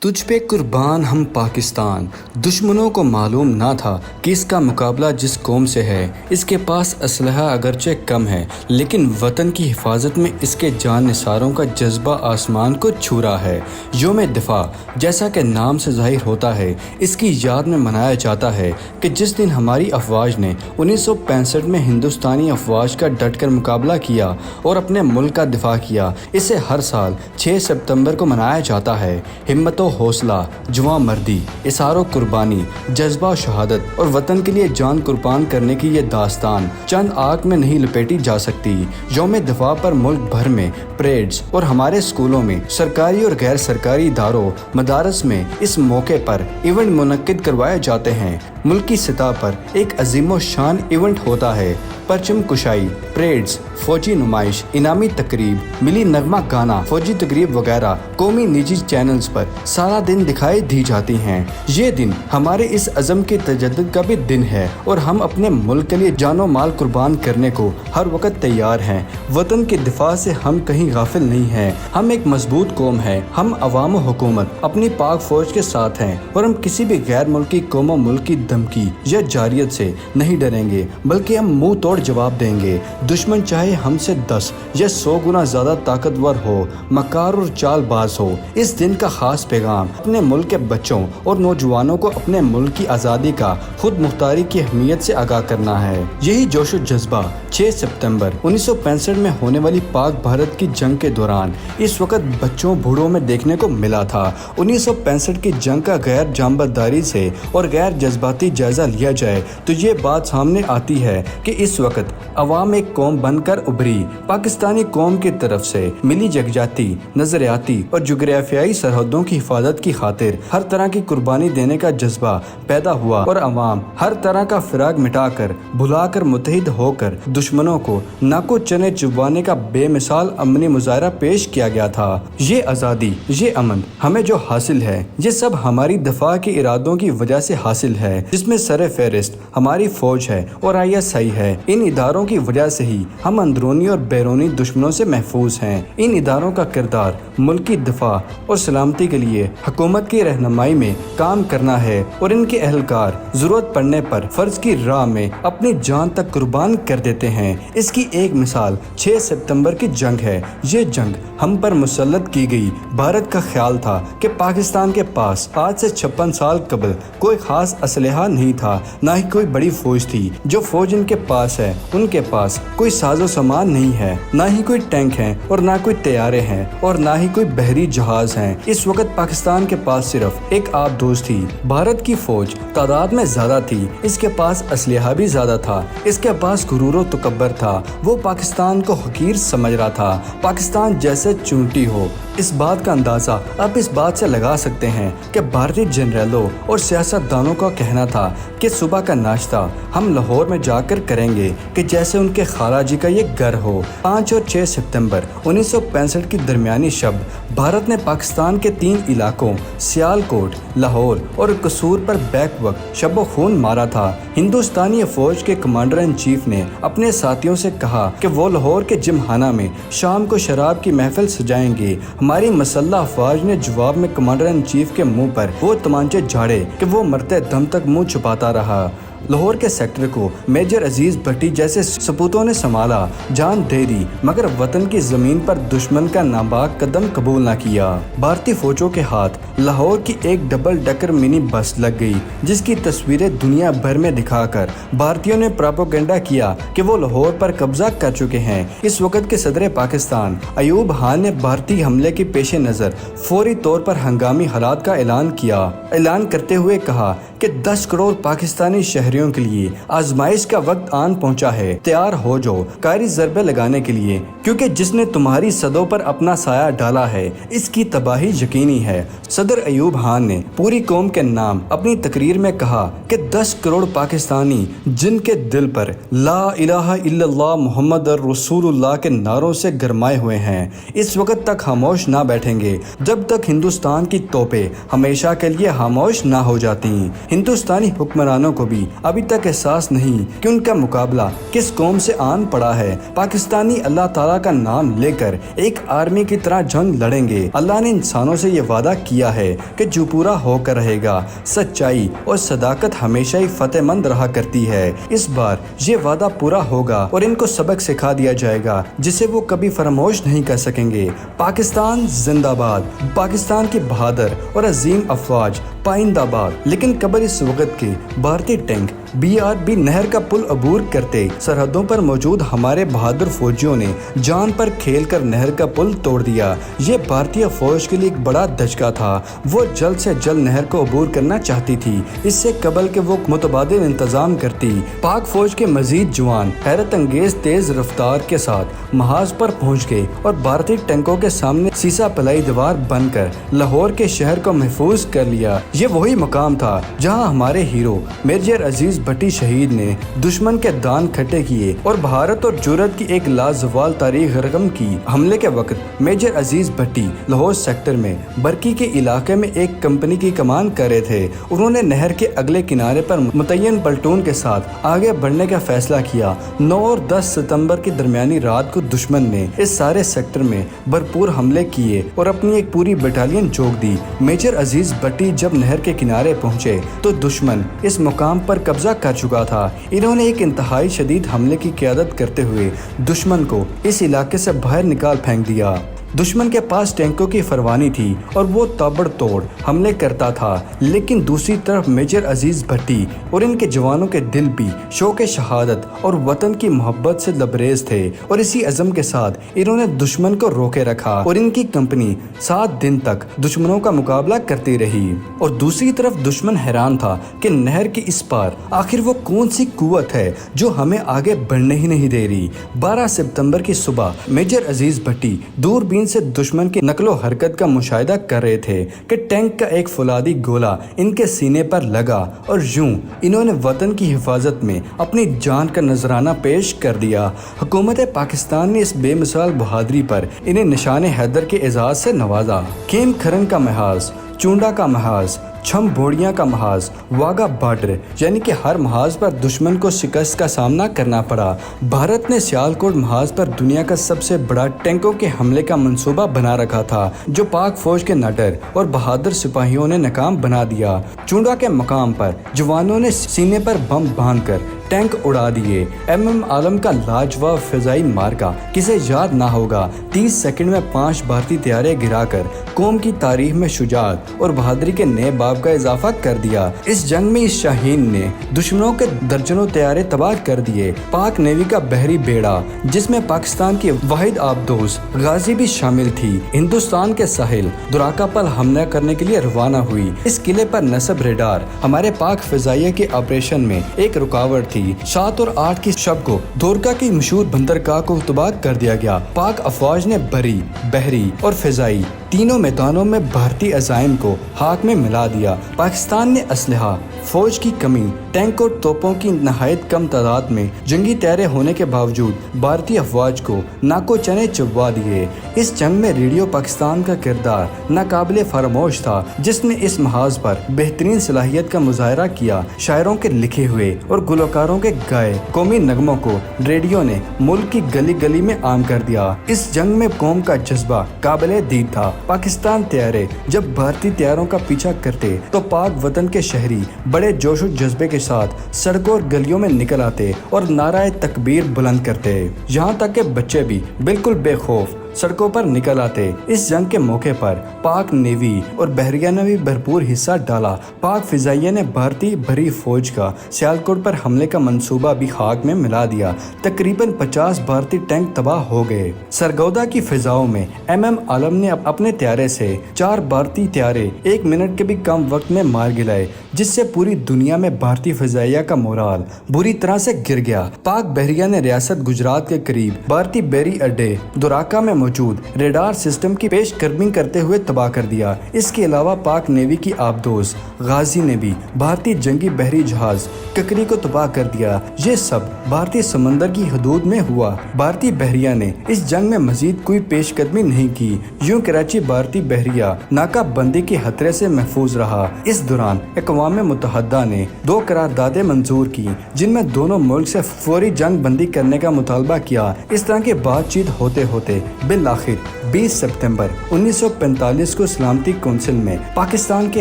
تجھ پہ قربان ہم پاکستان، دشمنوں کو معلوم نہ تھا کہ اس کا مقابلہ جس قوم سے ہے۔ اس کے پاس اسلحہ اگرچہ کم ہے لیکن وطن کی حفاظت میں اس کے جان نثاروں کا جذبہ آسمان کو چھو رہا ہے۔ یوم دفاع جیسا کہ نام سے ظاہر ہوتا ہے، اس کی یاد میں منایا جاتا ہے کہ جس دن ہماری افواج نے 1965 میں ہندوستانی افواج کا ڈٹ کر مقابلہ کیا اور اپنے ملک کا دفاع کیا۔ اسے ہر سال 6 ستمبر کو منایا جاتا ہے۔ ہمت و حوصلہ، جواں مردی، اثار و قربانی، جذبہ و شہادت اور وطن کے لیے جان قربان کرنے کی یہ داستان چند آنکھ میں نہیں لپیٹی جا سکتی۔ یوم دفاع پر ملک بھر میں پریڈز اور ہمارے اسکولوں میں، سرکاری اور غیر سرکاری اداروں، مدارس میں اس موقع پر ایونٹ منعقد کروائے جاتے ہیں۔ ملکی سطح پر ایک عظیم و شان ایونٹ ہوتا ہے۔ پرچم کشائی، پریڈز، فوجی نمائش، انعامی تقریب، ملی نغمہ گانا، فوجی تقریب وغیرہ قومی نجی چینلز پر سارا دن دکھائی دی جاتی ہیں۔ یہ دن ہمارے اس عزم کے تجدد کا بھی دن ہے اور ہم اپنے ملک کے لیے جان و مال قربان کرنے کو ہر وقت تیار ہیں۔ وطن کے دفاع سے ہم کہیں غافل نہیں ہیں۔ ہم ایک مضبوط قوم ہے۔ ہم عوام و حکومت اپنی پاک فوج کے ساتھ ہیں اور ہم کسی بھی غیر ملکی قوم و ملک کی دھمکی یا جارحیت سے نہیں ڈریں گے، بلکہ ہم منہ توڑ جواب دیں گے۔ دشمن چاہے ہم سے 10 یا 100 گنا زیادہ طاقتور ہو، مکار اور چال باز ہو، اس دن کا خاص پیغام اپنے ملک کے بچوں اور نوجوانوں کو اپنے ملک کی آزادی کا خود مختاری کی اہمیت سے آگاہ کرنا ہے۔ یہی جوش و جذبہ 6 ستمبر 1965 میں ہونے والی پاک بھارت کی جنگ کے دوران اس وقت بچوں بوڑھوں میں دیکھنے کو ملا تھا۔ 1965 کی جنگ کا غیر جانبداری سے اور غیر جذباتی جائزہ لیا جائے تو یہ بات سامنے آتی ہے کہ اس وقت عوام ایک قوم بن کر ابھری۔ پاکستانی قوم کی طرف سے ملی یکجہتی، نظریاتی اور جغرافیائی سرحدوں کی حفاظت کی خاطر ہر طرح کی قربانی دینے کا جذبہ پیدا ہوا اور عوام ہر طرح کا فراق مٹا کر، بھلا کر، متحد ہو کر دشمنوں کو ناکو چنے چبوانے کا بے مثال عملی مظاہرہ پیش کیا گیا تھا۔ یہ آزادی، یہ امن ہمیں جو حاصل ہے، یہ سب ہماری دفاع کے ارادوں کی وجہ سے حاصل ہے، جس میں سر فہرست ہماری فوج ہے اور ISI ہے۔ ان اداروں کی وجہ سے ہی ہم اندرونی اور بیرونی دشمنوں سے محفوظ ہیں۔ ان اداروں کا کردار ملک کی دفاع اور سلامتی کے لیے حکومت کی رہنمائی میں کام کرنا ہے اور ان کے اہلکار ضرورت پڑنے پر فرض کی راہ میں اپنی جان تک قربان کر دیتے ہیں۔ اس کی ایک مثال 6 ستمبر کی جنگ ہے۔ یہ جنگ ہم پر مسلط کی گئی۔ بھارت کا خیال تھا کہ پاکستان کے پاس آج سے 56 سال قبل کوئی خاص اسلحہ نہیں تھا، نہ ہی کوئی بڑی فوج تھی۔ جو فوج ان کے پاس ہے، ان کے پاس کوئی ساز و سامان نہیں ہے، نہ ہی کوئی ٹینک ہیں اور نہ کوئی طیارے ہیں اور نہ ہی کوئی بحری جہاز ہیں۔ اس وقت پاکستان کے پاس صرف ایک آبدوز تھی۔ بھارت کی فوج تعداد میں زیادہ تھی، اس کے پاس اسلحہ بھی زیادہ تھا، اس کے پاس غرور و تکبر تھا۔ وہ پاکستان کو حقیر سمجھ رہا تھا، پاکستان جیسے چونٹی ہو۔ اس بات کا اندازہ آپ اس بات سے لگا سکتے ہیں کہ بھارتی جنرلوں اور سیاست دانوں کا کہنا تھا کہ صبح کا ناشتہ ہم لاہور میں جا کر کریں گے کہ جیسے ان کے خالہ جی کا یہ گھر ہو۔ 5 اور 6 ستمبر 1965 کی درمیانی شب بھارت نے پاکستان کے 3 علاقوں سیال کوٹ، لاہور اور قصور پر بیک وقت شب و خون مارا تھا۔ ہندوستانی فوج کے کمانڈر ان چیف نے اپنے ساتھیوں سے کہا کہ وہ لاہور کے جم خانہ میں شام کو شراب کی محفل سجائیں گے۔ ہماری مسلح افواج نے جواب میں کمانڈر ان چیف کے منہ پر وہ تمانچے جھاڑے کہ وہ مرتے دم تک منہ چھپاتا رہا۔ لاہور کے سیکٹر کو میجر عزیز بھٹی جیسے سپوتوں نے سنبھالا، جان دے دی، مگر وطن کی زمین پر دشمن کا ناپاک قدم قبول نہ کیا۔ بھارتی فوجوں کے ہاتھ لاہور کی ایک ڈبل ڈیکر منی بس لگ گئی، جس کی تصویریں دنیا بھر میں دکھا کر بھارتیوں نے پروپیگنڈا کیا کہ وہ لاہور پر قبضہ کر چکے ہیں۔ اس وقت کے صدر پاکستان ایوب خان نے بھارتی حملے کے پیش نظر فوری طور پر ہنگامی حالات کا اعلان کیا۔ اعلان کرتے ہوئے کہا کہ 10 کروڑ پاکستانی شہریوں کے لیے آزمائش کا وقت آن پہنچا ہے، تیار ہو جاؤ کاری ضربے لگانے کے لیے، کیونکہ جس نے تمہاری صدوں پر اپنا سایہ ڈالا ہے اس کی تباہی یقینی ہے۔ صدر ایوب خان نے پوری قوم کے نام اپنی تقریر میں کہا کہ 10 کروڑ پاکستانی جن کے دل پر لا الہ الا اللہ محمد رسول اللہ کے نعروں سے گرمائے ہوئے ہیں، اس وقت تک خاموش نہ بیٹھیں گے جب تک ہندوستان کی توپیں ہمیشہ کے لیے خاموش نہ ہو جاتی۔ ہندوستانی حکمرانوں کو بھی ابھی تک احساس نہیں کہ ان کا مقابلہ کس قوم سے آن پڑا ہے۔ پاکستانی اللہ تعالیٰ کا نام لے کر ایک آرمی کی طرح جنگ لڑیں گے۔ اللہ نے انسانوں سے یہ وعدہ کیا ہے کہ جو پورا ہو کر رہے گا، سچائی اور صداقت ہمیشہ ہی فتح مند رہا کرتی ہے۔ اس بار یہ وعدہ پورا ہوگا اور ان کو سبق سکھا دیا جائے گا جسے وہ کبھی فراموش نہیں کر سکیں گے۔ پاکستان زندہ باد۔ پاکستان کی بہادر اور عظیم افواج پائندہ باد۔ لیکن قبل اس وقت کے بھارتی ٹینک BRB نہر کا پل عبور کرتے سرحدوں پر موجود ہمارے بہادر فوجیوں نے جان پر کھیل کر نہر کا پل توڑ دیا۔ یہ بھارتی فوج کے لیے ایک بڑا دھچکا تھا۔ وہ جلد سے جلد نہر کو عبور کرنا چاہتی تھی، اس سے قبل کہ وہ متبادل انتظام کرتی۔ پاک فوج کے مزید جوان حیرت انگیز تیز رفتار کے ساتھ محاذ پر پہنچ گئے اور بھارتی ٹینکوں کے سامنے سیسا پلائی دیوار بن کر لاہور کے شہر کو محفوظ کر لیا۔ یہ وہی مقام تھا جہاں ہمارے ہیرو میجر عزیز بھٹی شہید نے دشمن کے دان کھٹے کیے اور بھارت اور جرأت کی ایک لازوال تاریخ رقم کی۔ حملے کے وقت میجر عزیز بھٹی لاہور سیکٹر میں برکی کے علاقے میں ایک کمپنی کی کمان کر رہے تھے۔ انہوں نے نہر کے اگلے کنارے پر متعین پلٹون کے ساتھ آگے بڑھنے کا فیصلہ کیا۔ 9 اور 10 ستمبر کی درمیانی رات کو دشمن نے اس سارے سیکٹر میں بھرپور حملے کیے اور اپنی ایک پوری بٹالین جھونک دی۔ میجر عزیز بھٹی جب نہر کے کنارے پہنچے تو دشمن اس مقام پر قبضہ کر چکا تھا۔ انہوں نے ایک انتہائی شدید حملے کی قیادت کرتے ہوئے دشمن کو اس علاقے سے باہر نکال پھینک دیا۔ دشمن کے پاس ٹینکوں کی فروانی تھی اور وہ تابڑ توڑ حملے کرتا تھا، لیکن دوسری طرف میجر عزیز بھٹی اور ان کے جوانوں کے دل بھی شوق شہادت اور وطن کی محبت سے لبریز تھے، اور اسی عزم کے ساتھ انہوں نے دشمن کو روکے رکھا اور ان کی کمپنی 7 دن تک دشمنوں کا مقابلہ کرتی رہی۔ اور دوسری طرف دشمن حیران تھا کہ نہر کے اس پار آخر وہ کون سی قوت ہے جو ہمیں آگے بڑھنے ہی نہیں دے رہی۔ 12 ستمبر کی صبح میجر عزیز بھٹی دوربین سے دشمن کی نقل و حرکت کا مشاہدہ کر رہے تھے کہ ٹینک کا ایک فولادی گولہ ان کے سینے پر لگا اور یوں انہوں نے وطن کی حفاظت میں اپنی جان کا نذرانہ پیش کر دیا۔ حکومت پاکستان نے اس بے مثال بہادری پر انہیں نشان حیدر کے اعزاز سے نوازا۔ کھیم کھرن کا محاذ، چونڈا کا محاذ، چھم بوڑیاں کا محاذ، واگا بارڈر، یعنی کہ ہر محاذ پر دشمن کو شکست کا سامنا کرنا پڑا۔ بھارت نے سیالکوٹ محاذ پر دنیا کا سب سے بڑا ٹینکوں کے حملے کا منصوبہ بنا رکھا تھا، جو پاک فوج کے نڈر اور بہادر سپاہیوں نے ناکام بنا دیا۔ چونڈا کے مقام پر جوانوں نے سینے پر بم باندھ کر ٹینک اڑا دیے۔ عالم کا لاجواب فضائی مارکا کسے یاد نہ ہوگا۔ 30 سیکنڈ میں 5 بھارتی طیارے گرا کر قوم کی تاریخ میں شجاعت اور بہادری کے نئے باب کا اضافہ کر دیا۔ اس جنگ میں اس شاہین نے دشمنوں کے درجنوں طیارے تباہ کر دیے۔ پاک نیوی کا بحری بیڑا، جس میں پاکستان کی واحد آبدوز غازی بھی شامل تھی، ہندوستان کے ساحل دراکا پر حملہ کرنے کے لیے روانہ ہوئی۔ اس قلعے پر نصب ریڈار ہمارے پاک فضائیہ کے آپریشن میں ایک رکاوٹ تھی۔ 7 اور 8 کی شب کو دورکا کی مشہور بندرگاہ کو تباہ کر دیا گیا۔ پاک افواج نے بری، بحری اور فضائی تینوں میدانوں میں بھارتی عزائم کو خاک میں ملا دیا۔ پاکستان نے اسلحہ، فوج کی کمی، ٹینک اور توپوں کی نہایت کم تعداد میں جنگی طیارے ہونے کے باوجود بھارتی افواج کو ناکو چنے چبوا دیے۔ اس جنگ میں ریڈیو پاکستان کا کردار ناقابل فراموش تھا، جس نے اس محاذ پر بہترین صلاحیت کا مظاہرہ کیا۔ شاعروں کے لکھے ہوئے اور گلوکاروں کے گائے قومی نغموں کو ریڈیو نے ملک کی گلی گلی میں عام کر دیا۔ اس جنگ میں قوم کا جذبہ قابل دید تھا۔ پاکستان طیارے جب بھارتی طیاروں کا پیچھا کرتے تو پاک وطن کے شہری بڑے جوش و جذبے کے ساتھ سڑکوں اور گلیوں میں نکل آتے اور نعرہ تکبیر بلند کرتے، یہاں تک کہ بچے بھی بالکل بے خوف سڑکوں پر نکل آتے۔ اس جنگ کے موقع پر پاک نیوی اور بحریہ نے بھی بھرپور حصہ ڈالا۔ پاک فضائیہ نے بھارتی بھری فوج کا سیالکوٹ پر حملے کا منصوبہ بھی خاک میں ملا دیا۔ تقریباً 50 بھارتی ٹینک تباہ ہو گئے۔ سرگودا کی فضاؤں میں عالم نے اپنے طیارے سے 4 بھارتی طیارے 1 منٹ کے بھی کم وقت میں مار گرائے، جس سے پوری دنیا میں بھارتی فضائیہ کا مورال بری طرح سے گر گیا۔ پاک بحریہ نے ریاست گجرات کے قریب بھارتی بحری اڈے دراکا میں موجود ریڈار سسٹم کی پیش قدمی کرتے ہوئے تباہ کر دیا۔ اس کے علاوہ پاک نیوی کی آبدوز غازی نے بھی بھارتی جنگی بحری جہاز ککری کو تباہ کر دیا۔ یہ سب بھارتی سمندر کی حدود میں ہوا۔ بھارتی بحریہ نے اس جنگ میں مزید کوئی پیش قدمی نہیں کی۔ یوں کراچی بھارتی بحریہ ناکہ بندی کے خطرے سے محفوظ رہا۔ اس دوران اقوام متحدہ نے 2 قراردادیں منظور کی جن میں دونوں ملک سے فوری جنگ بندی کرنے کا مطالبہ کیا۔ اس طرح کی بات چیت ہوتے ہوتے بالآخر 20 ستمبر 1945 کو سلامتی کونسل میں پاکستان کے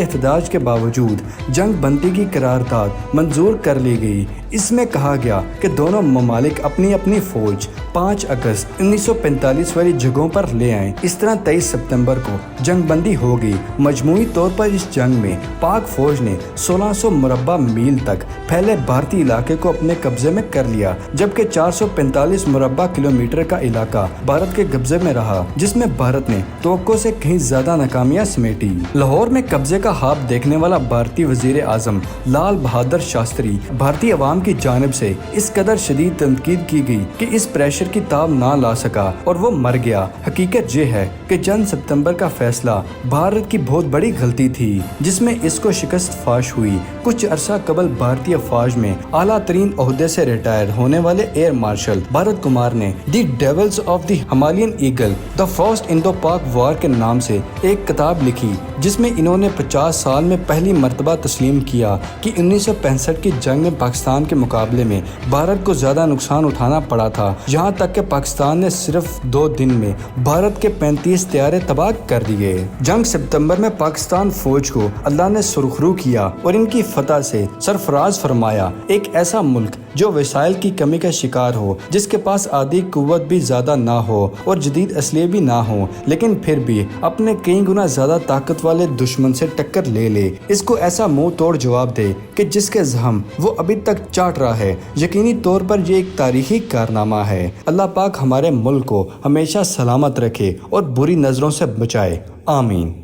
احتجاج کے باوجود جنگ بندی کی قرارداد منظور کر لی گئی۔ اس میں کہا گیا کہ دونوں ممالک اپنی اپنی فوج 5 اگست 1945 والی جگہوں پر لے آئیں۔ اس طرح 23 ستمبر کو جنگ بندی ہو گئی۔ مجموعی طور پر اس جنگ میں پاک فوج نے 1600 مربع میل تک پھیلے بھارتی علاقے کو اپنے قبضے میں کر لیا، جبکہ 445 مربع کلومیٹر کا علاقہ بھارت کے قبضے میں رہا، جس میں بھارت نے توقع سے کہیں زیادہ ناکامیاں سمیٹی۔ لاہور میں قبضے کا خواب دیکھنے والا بھارتی وزیر اعظم لال بہادر شاستری بھارتی عوام کی جانب سے اس قدر شدید تنقید کی گئی کہ اس پریشر کی تاب نہ لا سکا اور وہ مر گیا۔ حقیقت یہ ہے کہ چند ستمبر کا فیصلہ بھارت کی بہت بڑی غلطی تھی جس میں اس کو شکست فاش ہوئی۔ کچھ عرصہ قبل بھارتی افواج میں اعلیٰ ترین عہدے سے ریٹائر ہونے والے ایئر مارشل بھارت کمار نے the devils of the Himalayan eagle the first Indo Pak war کے نام سے ایک کتاب لکھی، جس میں انہوں نے 50 سال میں پہلی مرتبہ تسلیم کیا کہ 1965 کی جنگ میں پاکستان کے مقابلے میں بھارت کو زیادہ نقصان اٹھانا پڑا تھا، یہاں تک کہ پاکستان نے صرف 2 دن میں بھارت کے 35 طیارے تباہ کر دیے۔ جنگ ستمبر میں پاکستان فوج کو اللہ نے سرخرو کیا اور ان کی فتح سے سرفراز فرمایا۔ ایک ایسا ملک جو وسائل کی کمی کا شکار ہو، جس کے پاس آدھی قوت بھی زیادہ نہ ہو اور جدید اسلحے بھی نہ ہو، لیکن پھر بھی اپنے کئی گنا زیادہ طاقت والے دشمن سے ٹکر لے لے، اس کو ایسا منہ توڑ جواب دے کہ جس کے زخم وہ ابھی تک چاٹ رہا ہے۔ یقینی طور پر یہ ایک تاریخی کارنامہ ہے۔ اللہ پاک ہمارے ملک کو ہمیشہ سلامت رکھے اور بری نظروں سے بچائے، آمین۔